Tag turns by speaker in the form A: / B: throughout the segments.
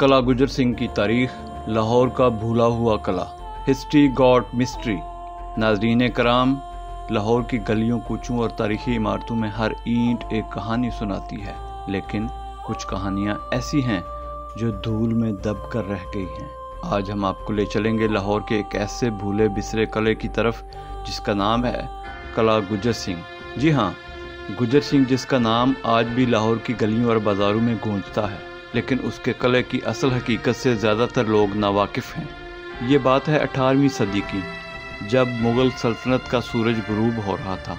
A: कला गुजर सिंह की तारीख, लाहौर का भूला हुआ कला, हिस्ट्री गॉट मिस्ट्री। नाज़रीन कराम, लाहौर की गलियों, कूचों और तारीखी इमारतों में हर ईंट एक कहानी सुनाती है, लेकिन कुछ कहानियाँ ऐसी हैं जो धूल में दब कर रह गई हैं। आज हम आपको ले चलेंगे लाहौर के एक ऐसे भूले बिसरे कले की तरफ जिसका नाम है कला गुजर सिंह। जी हाँ, गुजर सिंह, जिसका नाम आज भी लाहौर की गलियों और बाज़ारों में गूंजता है, लेकिन उसके कले की असल हकीकत से ज़्यादातर लोग नावाकिफ़ हैं। ये बात है 18वीं सदी की, जब मुग़ल सल्तनत का सूरज गुरूब हो रहा था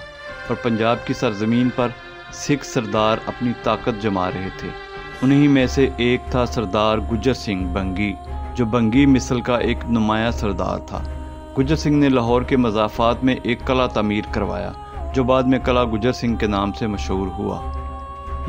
A: और पंजाब की सरजमीन पर सिख सरदार अपनी ताकत जमा रहे थे। उन्हीं में से एक था सरदार गुजर सिंह बंगी, जो बंगी मिसल का एक नुमाया सरदार था। गुजर सिंह ने लाहौर के मज़ाफ़ात में एक कला तमीर करवाया, जो बाद में कला गुजर सिंह के नाम से मशहूर हुआ।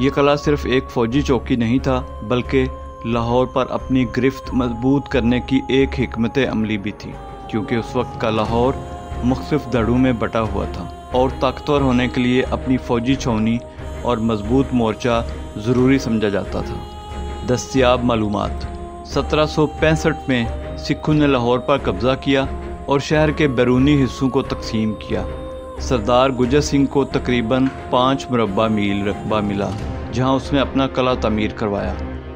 A: ये कला सिर्फ एक फ़ौजी चौकी नहीं था, बल्कि लाहौर पर अपनी गिरफ्त मजबूत करने की एक हिकमत अमली भी थी, क्योंकि उस वक्त का लाहौर मुख्तलिफ धड़ों में बटा हुआ था और ताकतवर होने के लिए अपनी फ़ौजी छावनी और मजबूत मोर्चा ज़रूरी समझा जाता था। दस्तियाब मालूमात: 1765 में सिखों ने लाहौर पर कब्ज़ा किया और शहर के बैरूनी हिस्सों को तकसीम किया। सरदार गुजर सिंह को तकरीबन 5 मुरब्बा मील रकबा मिला, जहां उसने अपना कला तमीर करवाया।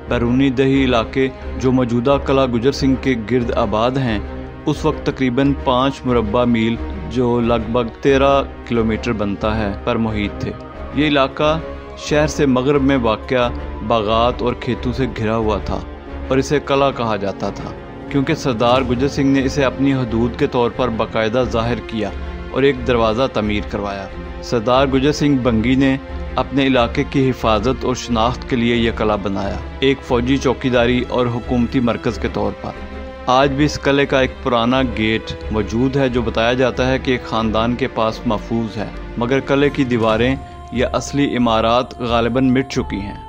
A: बैरूनी दही इलाके जो मौजूदा कला गुजर सिंह के गिर्द आबाद हैं, उस वक्त तकरीबन 5 मुरब्बा मील, जो लगभग 13 किलोमीटर बनता है, पर मुहित थे। ये इलाका शहर से मगरब में वाक़या बागात और खेतों से घिरा हुआ था और इसे कला कहा जाता था, क्योंकि सरदार गुजर सिंह ने इसे अपनी हदूद के तौर पर बाकायदा ज़ाहिर किया और एक दरवाज़ा तमीर करवाया। सरदार गुजर सिंह बंगी ने अपने इलाके की हिफाजत और शनाख्त के लिए यह कला बनाया, एक फ़ौजी चौकीदारी और हुकूमती मरकज़ के तौर पर। आज भी इस कले का एक पुराना गेट मौजूद है, जो बताया जाता है कि एक ख़ानदान के पास महफूज है, मगर कले की दीवारें या असली इमारत गालिबन मिट चुकी हैं।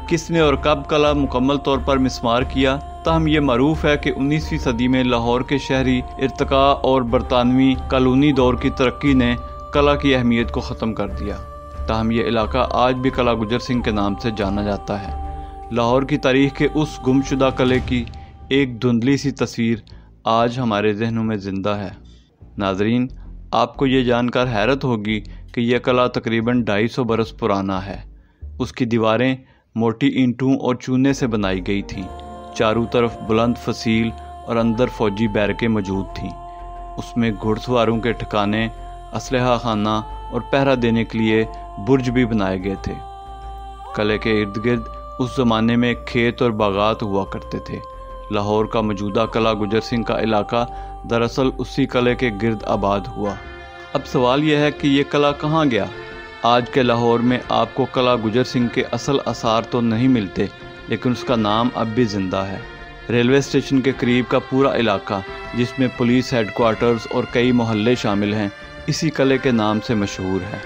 A: किसने और कब कला मुकम्मल तौर पर मिस्मार किया, ताहम ये मरूफ है कि 19वीं सदी में लाहौर के शहरी इर्तका और बरतानवी कॉलोनी दौर की तरक्की ने कला की अहमियत को ख़त्म कर दिया। ताहम ये इलाका आज भी कला गुजर सिंह के नाम से जाना जाता है। लाहौर की तारीख के उस गुमशुदा कले की एक धुंधली सी तस्वीर आज हमारे जहनों में ज़िंदा है। नाजरीन, आपको ये जानकर हैरत होगी कि यह कला तकरीबन 250 बरस पुराना है। उसकी दीवारें मोटी ईंटों और चूने से बनाई गई थीं। चारों तरफ बुलंद फसील और अंदर फ़ौजी बैरकें मौजूद थीं। उसमें घुड़सवारों के ठिकाने, असलहा खाना और पहरा देने के लिए बुर्ज भी बनाए गए थे। कले के इर्द गिर्द उस ज़माने में खेत और बागात हुआ करते थे। लाहौर का मौजूदा कला गुजर सिंह का इलाका दरअसल उसी कले के गिर्द आबाद हुआ। अब सवाल यह है कि ये कला कहाँ गया। आज के लाहौर में आपको कला गुजर सिंह के असल आसार तो नहीं मिलते, लेकिन उसका नाम अब भी ज़िंदा है। रेलवे स्टेशन के करीब का पूरा इलाका, जिसमें पुलिस हेडक्वार्टर्स और कई मोहल्ले शामिल हैं, इसी कले के नाम से मशहूर है।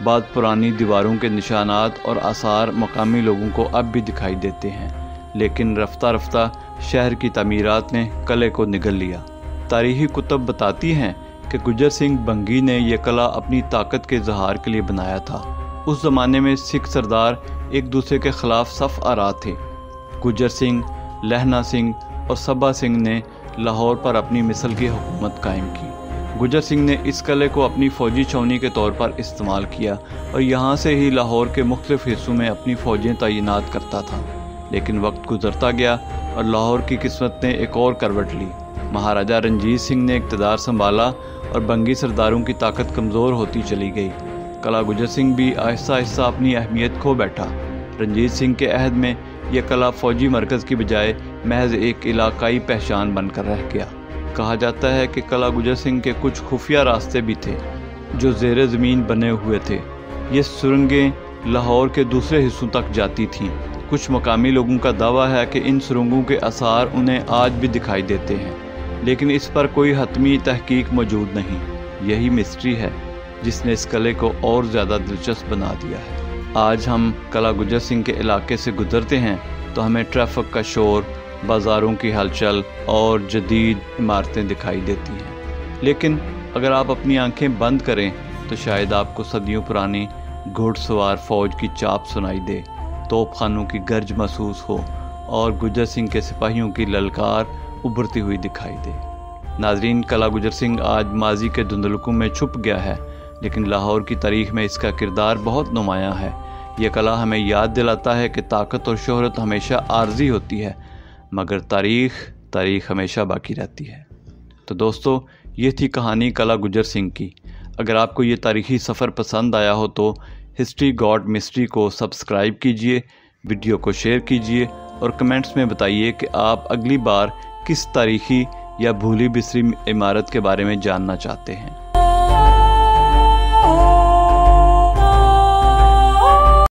A: बाद पुरानी दीवारों के निशानात और आसार मकामी लोगों को अब भी दिखाई देते हैं, लेकिन रफ्ता रफ्ता शहर की तमीरात ने कले को निगल लिया। तारीखी कुतब बताती हैं कि गुजर सिंह बंगी ने यह कला अपनी ताकत के इजहार के लिए बनाया था। उस ज़माने में सिख सरदार एक दूसरे के ख़िलाफ़ सफ़ आरा थे। गुजर सिंह, लहना सिंह और सब्बा सिंह ने लाहौर पर अपनी मिसल की हुकूमत कायम की। गुजर सिंह ने इस कले को अपनी फ़ौजी छावनी के तौर पर इस्तेमाल किया और यहाँ से ही लाहौर के मुख्तलिफ हिस्सों में अपनी फ़ौजें तैनात करता था। लेकिन वक्त गुजरता गया और लाहौर की किस्मत ने एक और करवट ली। महाराजा रंजीत सिंह ने इक़्तिदार संभाला और बंगी सरदारों की ताकत कमज़ोर होती चली गई। कला गुजर सिंह भी आहिस्ता आहिस्ता अपनी अहमियत खो बैठा। रंजीत सिंह के अहद में यह कला फ़ौजी मरकज़ की बजाय महज एक इलाकाई पहचान बनकर रह गया। कहा जाता है कि कला गुजर सिंह के कुछ खुफिया रास्ते भी थे, जो ज़ेरे ज़मीन बने हुए थे। ये सुरंगें लाहौर के दूसरे हिस्सों तक जाती थीं। कुछ मकामी लोगों का दावा है कि इन सुरंगों के आसार उन्हें आज भी दिखाई देते हैं, लेकिन इस पर कोई हतमी तहकीक मौजूद नहीं। यही मिस्ट्री है जिसने इस कले को और ज़्यादा दिलचस्प बना दिया है। आज हम कला गुजर सिंह के इलाके से गुजरते हैं तो हमें ट्रैफिक का शोर, बाज़ारों की हलचल और जदीद इमारतें दिखाई देती हैं, लेकिन अगर आप अपनी आंखें बंद करें तो शायद आपको सदियों पुरानी घुड़सवार फ़ौज की चाप सुनाई दे, तोपखानों की गर्ज महसूस हो اور گجر سنگھ کے سپاہیوں کی للکار ابھرتی ہوئی دکھائی دے۔ ناظرین، قلعہ گجر سنگھ آج ماضی کے دھندلکوں میں چھپ گیا ہے، لیکن لاہور کی تاریخ میں اس کا کردار بہت نمایاں ہے۔ یہ قلعہ ہمیں یاد دلاتا ہے کہ طاقت اور شہرت ہمیشہ عارضی ہوتی ہے، مگر تاریخ ہمیشہ باقی رہتی ہے۔ تو دوستو، یہ تھی کہانی قلعہ گجر سنگھ کی۔ اگر آپ کو یہ تاریخی سفر پسند آیا ہو تو ہسٹری گاڈ مسٹری کو سبسکرائب کیجئے، ویڈیو کو شیئر کیجئے اور کمنٹس میں بتائیے کہ آپ اگلی بار کس تاریخی یا بھولی بسری عمارت کے بارے میں جاننا چاہتے ہیں۔